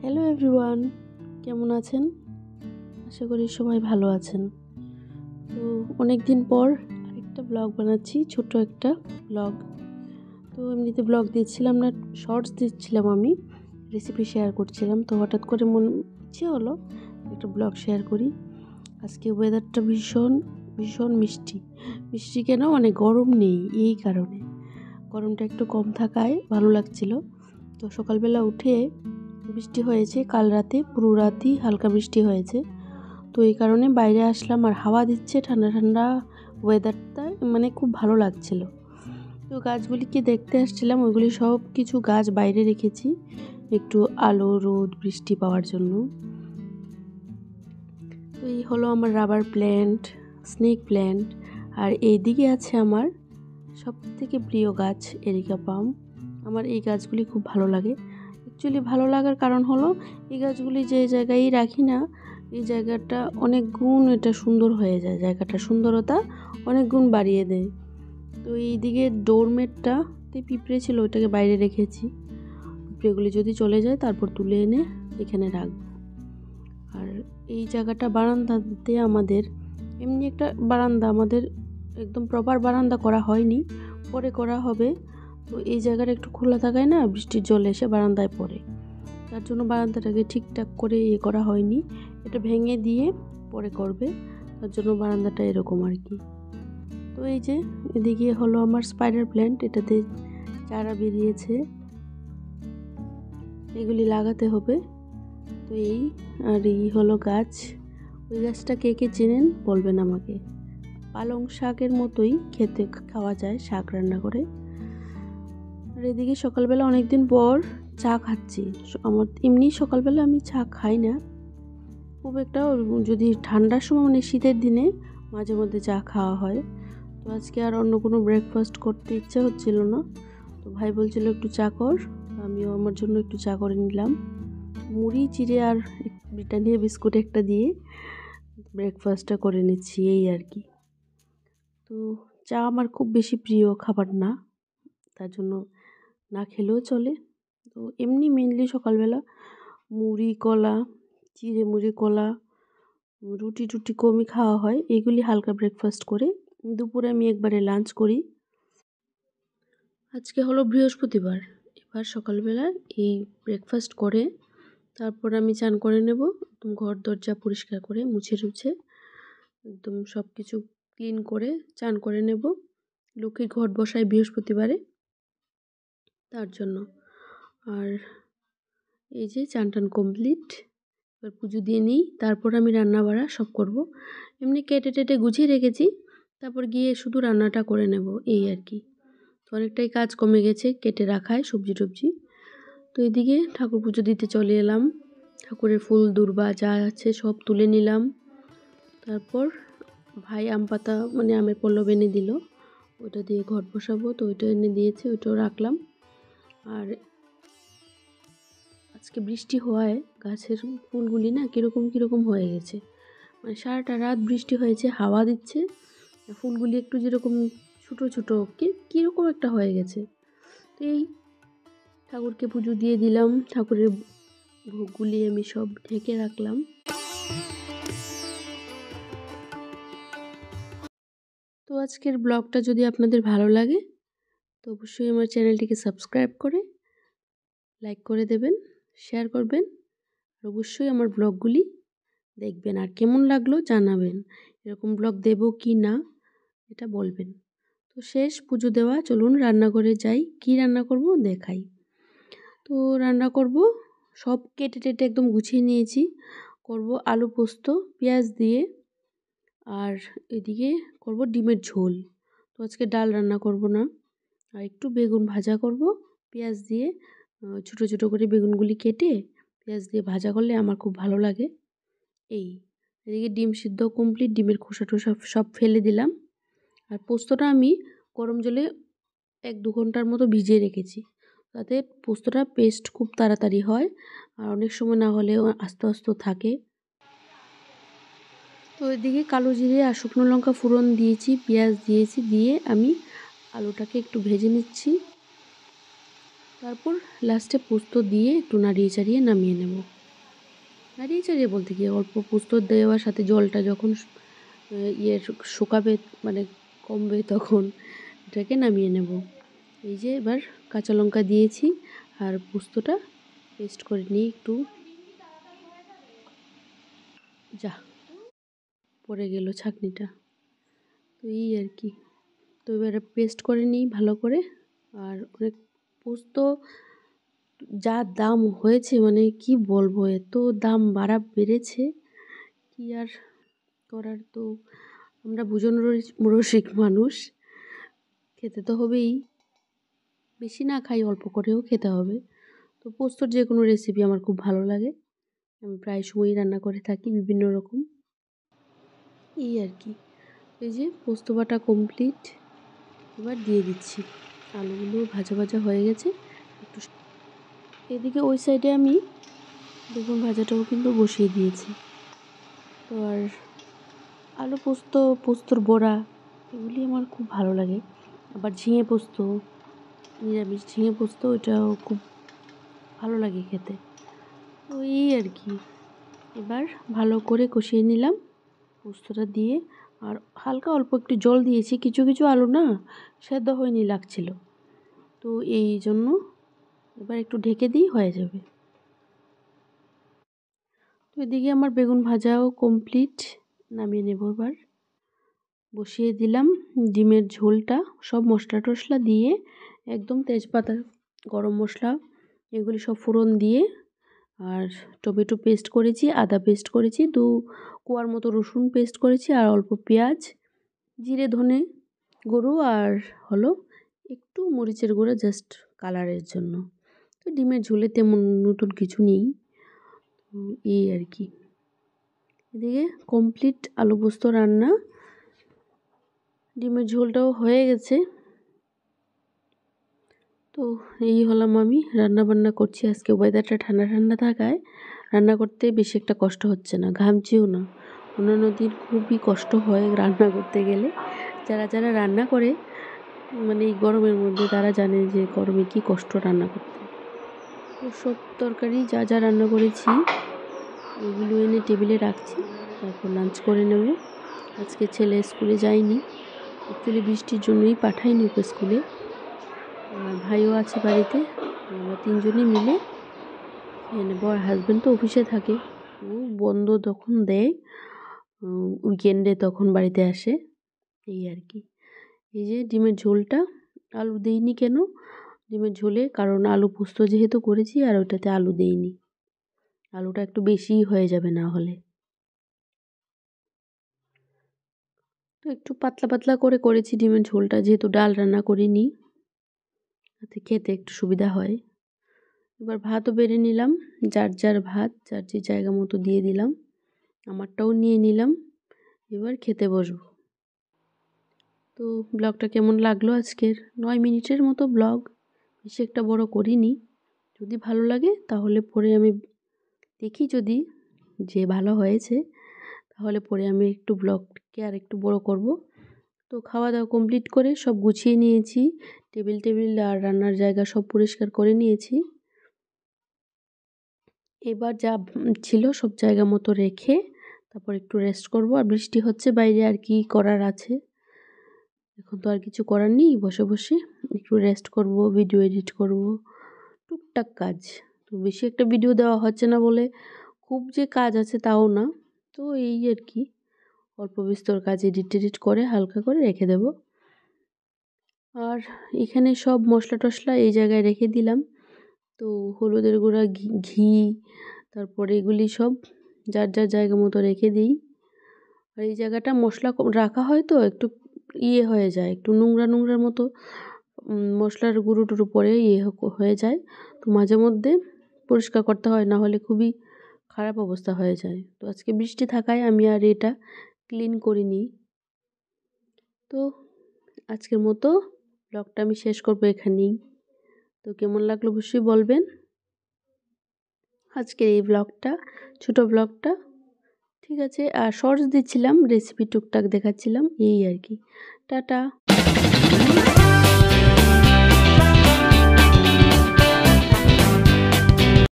Hello everyone, কেমন আছেন? আশা করি সবাই ভালো আছেন। তো অনেক দিন পর আরেকটা ব্লগ বানাচ্ছি, ছোট একটা ব্লগ। তো এমনিতে ব্লগ দিচ্ছিলাম না, শর্টস দিচ্ছিলাম, আমি রেসিপি শেয়ার করছিলাম। তো হঠাৎ করে ইচ্ছে হলো একটা ব্লগ শেয়ার করি। আজকে ওয়েদারটা ভীষণ ভীষণ মিষ্টি। মিষ্টি কেন, মানে গরম নেই, এই কারণে গরমটা একটু কম থাকায় ভালো লাগছিল। তো সকালবেলা উঠে বৃষ্টি হয়েছে, কাল রাতে পুরো রাতই হালকা বৃষ্টি হয়েছে। তো এই কারণে বাইরে আসলাম, আর হাওয়া দিচ্ছে, ঠান্ডা ঠান্ডা ওয়েদারটা, মানে খুব ভালো লাগছিল। তো গাছগুলিকে দেখতে আসছিলাম, ওইগুলি সব কিছু গাছ বাইরে রেখেছি একটু আলো রোদ বৃষ্টি পাওয়ার জন্য। তো এই হলো আমার রাবার প্ল্যান্ট, স্নেক প্ল্যান্ট, আর এইদিকে আছে আমার সব থেকে প্রিয় গাছ এরিকা পাম। আমার এই গাছগুলি খুব ভালো লাগে। অ্যাকচুয়ালি ভালো লাগার কারণ হলো এই গাছগুলি যে জায়গায় রাখি না, এই জায়গাটা অনেক গুণ এটা সুন্দর হয়ে যায়, জায়গাটা সুন্দরতা অনেক গুণ বাড়িয়ে দেয়। তো এইদিকে ডোরমেটটাতে পিঁপড়ে ছিল, ওইটাকে বাইরে রেখেছি। পিঁপড়েগুলি যদি চলে যায় তারপর তুলে এনে এখানে রাখবো। আর এই জায়গাটা বারান্দাতে আমাদের, এমনি একটা বারান্দা, আমাদের একদম প্রপার বারান্দা করা হয়নি, পরে করা হবে। তো এই জায়গাটা একটু খোলা থাকায় না, বৃষ্টির জল এসে বারান্দায় পড়ে, তার জন্য বারান্দাটাকে ঠিকঠাক করে করা হয়নি। এটা ভেঙে দিয়ে পরে করবে, তার জন্য বারান্দাটা এরকম আর কি। তো এই যে এদিকে হলো আমার স্পাইডার প্ল্যান্ট, এটাতে চারা বেরিয়েছে, এগুলি লাগাতে হবে। তো এই আর এই হলো গাছ। ওই গাছটা কে কে চেনেন বলবেন আমাকে। পালং শাকের মতোই খেতে, খাওয়া যায় শাক রান্না করে। আর এদিকে সকালবেলা অনেকদিন পর চা খাচ্ছি। আমার এমনি সকালবেলা আমি চা খাই না খুব একটা, যদি ঠান্ডার সময়, মানে শীতের দিনে মাঝে মধ্যে চা খাওয়া হয়। তো আজকে আর অন্য কোনো ব্রেকফাস্ট করতে ইচ্ছে হচ্ছিল না, তো ভাই বলছিল একটু চা কর, আমিও আমার জন্য একটু চা করে নিলাম। মুড়ি চিড়ে আর ব্রিটানিয়া বিস্কুট একটা দিয়ে ব্রেকফাস্টটা করে নিচ্ছি, এই আর কি। তো চা আমার খুব বেশি প্রিয় খাবার না, তার জন্য না খেলেও চলে। তো এমনি মেনলি সকালবেলা মুড়ি কলা, চিড়ে মুড়ি কলা, রুটি টুটি কমই খাওয়া হয়, এগুলি হালকা ব্রেকফাস্ট করে। দুপুরে আমি একবারে লাঞ্চ করি। আজকে হলো বৃহস্পতিবার, এবার সকালবেলা এই ব্রেকফাস্ট করে তারপর আমি চান করে নেব, একদম ঘর দরজা পরিষ্কার করে মুছে টুছে একদম সব কিছু ক্লিন করে চান করে নেব। লক্ষ্মীর ঘট বসাই বৃহস্পতিবারে, তার জন্য। আর এই যে চান টান কমপ্লিট, এবার পুজো দিয়ে নিই, তারপর আমি রান্না বাড়া সব করব। এমনি কেটে টেটে গুছিয়ে রেখেছি, তারপর গিয়ে শুধু রান্নাটা করে নেব, এই আর কি। তো অনেকটাই কাজ কমে গেছে কেটে রাখায় সবজি টবজি। তো এদিকে ঠাকুর পুজো দিতে চলে এলাম, ঠাকুরের ফুল দূর্বা যা আছে সব তুলে নিলাম। তারপর ভাই আম পাতা, মানে আমের পল্লব এনে দিল, ওটা দিয়ে ঘট বসাবো, তো ওইটা এনে দিয়েছে, ওইটাও রাখলাম। আর আজকে বৃষ্টি হওয়ায় গাছের ফুলগুলি না কীরকম কীরকম হয়ে গেছে, মানে সারাটা রাত বৃষ্টি হয়েছে, হাওয়া দিচ্ছে, ফুলগুলি একটু যেরকম ছোটো ছোটো কীরকম একটা হয়ে গেছে। তো এই ঠাকুরকে পুজো দিয়ে দিলাম, ঠাকুরের ভোগগুলি আমি সব ঢেকে রাখলাম। তো আজকের ব্লগটা যদি আপনাদের ভালো লাগে তো অবশ্যই আমার চ্যানেলটিকে সাবস্ক্রাইব করে লাইক করে দেবেন, শেয়ার করবেন, আর অবশ্যই আমার ব্লগগুলি দেখবেন, আর কেমন লাগলো জানাবেন, এরকম ব্লগ দেব কি না এটা বলবেন। তো শেষ পুজো দেওয়া, চলুন রান্নাঘরে যাই, কি রান্না করব দেখাই। তো রান্না করব সব কেটে টেটে একদম গুছিয়ে নিয়েছি, করব আলু পোস্ত পেঁয়াজ দিয়ে, আর এদিকে করব ডিমের ঝোল। তো আজকে ডাল রান্না করব না, আর একটু বেগুন ভাজা করব পেঁয়াজ দিয়ে, ছোটো ছোটো করে বেগুনগুলি কেটে পেঁয়াজ দিয়ে ভাজা করলে আমার খুব ভালো লাগে। এই এদিকে ডিম সিদ্ধ কমপ্লিট, ডিমের খোসা টোসা সব ফেলে দিলাম। আর পোস্তটা আমি গরম জলে 1-2 ঘন্টার মতো ভিজিয়ে রেখেছি, তাতে পোস্তটা পেস্ট খুব তাড়াতাড়ি হয়, আর অনেক সময় না হলেও আস্তে আস্তে থাকে। তো এদিকে কালো জিরে আর শুকনো লঙ্কা ফোড়ন দিয়েছি, পেঁয়াজ দিয়েছি, দিয়ে আমি আলুটাকে একটু ভেজে নিচ্ছি, তারপর লাস্টে পোস্ত দিয়ে একটু নাড়িয়ে চাড়িয়ে নামিয়ে নেব। নাড়িয়ে চাড়িয়ে বলতে কি, অল্প পোস্ত দেওয়ার সাথে জলটা যখন শুকাবে, মানে কমবে, তখন এটাকে নামিয়ে নেব। এই যে এবার কাঁচা লঙ্কা দিয়েছি আর পোস্তটা পেস্ট করে নিয়ে একটু যা পড়ে গেল ছাঁকনিটা। তো এই আর কি। তো এবারে পেস্ট করে নিই ভালো করে। আর অনেক পোস্ত যা দাম হয়েছে, মানে কি বলবো, এত দাম বেড়েছে, কি আর করার। তো আমরা ভোজন রসিক মানুষ, খেতে তো হবেই, বেশি না খাই অল্প করেও খেতে হবে। তো পোস্তর যে কোনো রেসিপি আমার খুব ভালো লাগে, আমি প্রায় সময়ই রান্না করে থাকি বিভিন্ন রকম। এই আর কি। এই যে পোস্ত বাটা কমপ্লিট, এবার দিয়ে দিচ্ছি। আলুগুলো ভাজা ভাজা হয়ে গেছে একটু। এদিকে ওই সাইডে আমি বেগুন ভাজাটাও কিন্তু বসিয়ে দিয়েছি। তো আর আলু পোস্ত, পোস্তর বড়া, এগুলি আমার খুব ভালো লাগে। আবার ঝিঙে পোস্ত, নিরামিষ ঝিঙে পোস্ত, ওইটাও খুব ভালো লাগে খেতে। তো এই আর কি। এবার ভালো করে কষিয়ে নিলাম পোস্তটা দিয়ে। আর হালকা অল্প একটু জল দিয়েছি, কিছু কিছু আলু না সেদ্ধ হয়নি লাগছিল, তো এই জন্য এবার একটু ঢেকে দিই, হয়ে যাবে। তো এদিকে আমার বেগুন ভাজাও কমপ্লিট, নামিয়ে নেব। এবার বসিয়ে দিলাম ডিমের ঝোলটা, সব মশলা টশলা দিয়ে একদম, তেজপাতা, গরম মশলা, এগুলি সব ফোড়ন দিয়ে, আর টমেটো পেস্ট করেছি, আদা পেস্ট করেছি, 2 কোয়ার মতো রসুন পেস্ট করেছি, আর অল্প পেঁয়াজ, জিরে ধনে গুঁড়ো, আর হলো একটু মরিচের গুঁড়ো জাস্ট কালারের জন্য। তো ডিমের ঝোলে তেমন নতুন কিছু নেই, এই আর কি। এদিকে কমপ্লিট আলু পোস্ত রান্না, ডিমের ঝোলটাও হয়ে গেছে। তো এই হলাম আমি, রান্না বান্না করছি। আজকে ওয়েদারটা ঠান্ডা ঠান্ডা থাকায় রান্না করতে বেশি একটা কষ্ট হচ্ছে না, ঘামছিও না। অন্যান্য দিন খুবই কষ্ট হয় রান্না করতে গেলে। যারা যারা রান্না করে, মানে এই গরমের মধ্যে, তারা জানে যে গরমে কি কষ্ট রান্না করতে। তো সব তরকারি যা যা রান্না করেছি ওইগুলো এনে টেবিলে রাখছি, তারপর লাঞ্চ করে নেব। আজকে ছেলে স্কুলে যায়নি, অ্যাকচুয়ালি বৃষ্টির জন্যই পাঠাইনি ওকে স্কুলে। আর ভাইও আছে বাড়িতে, আমরা 3 জনই মিলে খেয়ে নেব। আর হাজব্যান্ড তো অফিসে থাকে, ও বন্ধ যখন দেয় উইকেন্ডে তখন বাড়িতে আসে, এই আর কি। এই যে ডিমের ঝোলটা আলু দেইনি কেন ডিমের ঝোলে, কারণ আলু পোস্ত যেহেতু করেছি, আর ওইটাতে আলু দেইনি, আলুটা একটু বেশিই হয়ে যাবে না হলে। তো একটু পাতলা পাতলা করে করেছি ডিমের ঝোলটা, যেহেতু ডাল রান্না করিনি, তাতে খেতে একটু সুবিধা হয়। এবার ভাতও বেড়ে নিলাম, যার যার ভাত যার যে জায়গা মতো দিয়ে দিলাম, আমারটাও নিয়ে নিলাম। এবার খেতে বসবো। তো ব্লগটা কেমন লাগলো আজকের? 9 মিনিটের মতো ব্লগ, বেশি একটা বড় করিনি। যদি ভালো লাগে তাহলে পরে আমি দেখি, যদি যে ভালো হয়েছে তাহলে পরে আমি একটু ব্লগকে আর একটু বড় করব। তো খাওয়া দাওয়া কমপ্লিট করে সব গুছিয়ে নিয়েছি, টেবিল আর রান্নার জায়গা সব পরিষ্কার করে নিয়েছি। এবার যা ছিল সব জায়গা মতো রেখে তারপর একটু রেস্ট করব। আর বৃষ্টি হচ্ছে বাইরে, আর কি করার আছে, এখন তো আর কিছু করার নেই। বসে বসে একটু রেস্ট করব, ভিডিও এডিট করব, টুকটাক কাজ। তো বেশি একটা ভিডিও দেওয়া হচ্ছে না বলে খুব যে কাজ আছে তাও না। তো এই আর কি, অল্প বিস্তর কাজ এডিট করে হালকা করে রেখে দেব। আর এখানে সব মশলা টশলা এই জায়গায় রেখে দিলাম। তো হলুদের গুঁড়া, ঘি, তারপরে এগুলি সব যার যার জায়গা মতো রেখে দিই। আর এই জায়গাটা মশলা রাখা হয় তো একটু হয়ে যায়, একটু নোংরা নোংরার মতো, মশলার গুঁড়ো টুড়ো পরে হয়ে যায়। তো মাঝে মধ্যে পরিষ্কার করতে হয়, না হলে খুবই খারাপ অবস্থা হয়ে যায়। তো আজকে বৃষ্টি থাকায় আমি আর এটা ক্লিন করিনি। তো আজকের মতো ব্লগটা আমি শেষ করবো এখানেই। তো কেমন লাগলো অবশ্যই বলবেন আজকের এই ব্লগটা, ছোটো ব্লগটা। ঠিক আছে, আর শর্টস দিচ্ছিলাম, রেসিপি টুকটাক দেখাচ্ছিলাম, এই আর কি। টাটা।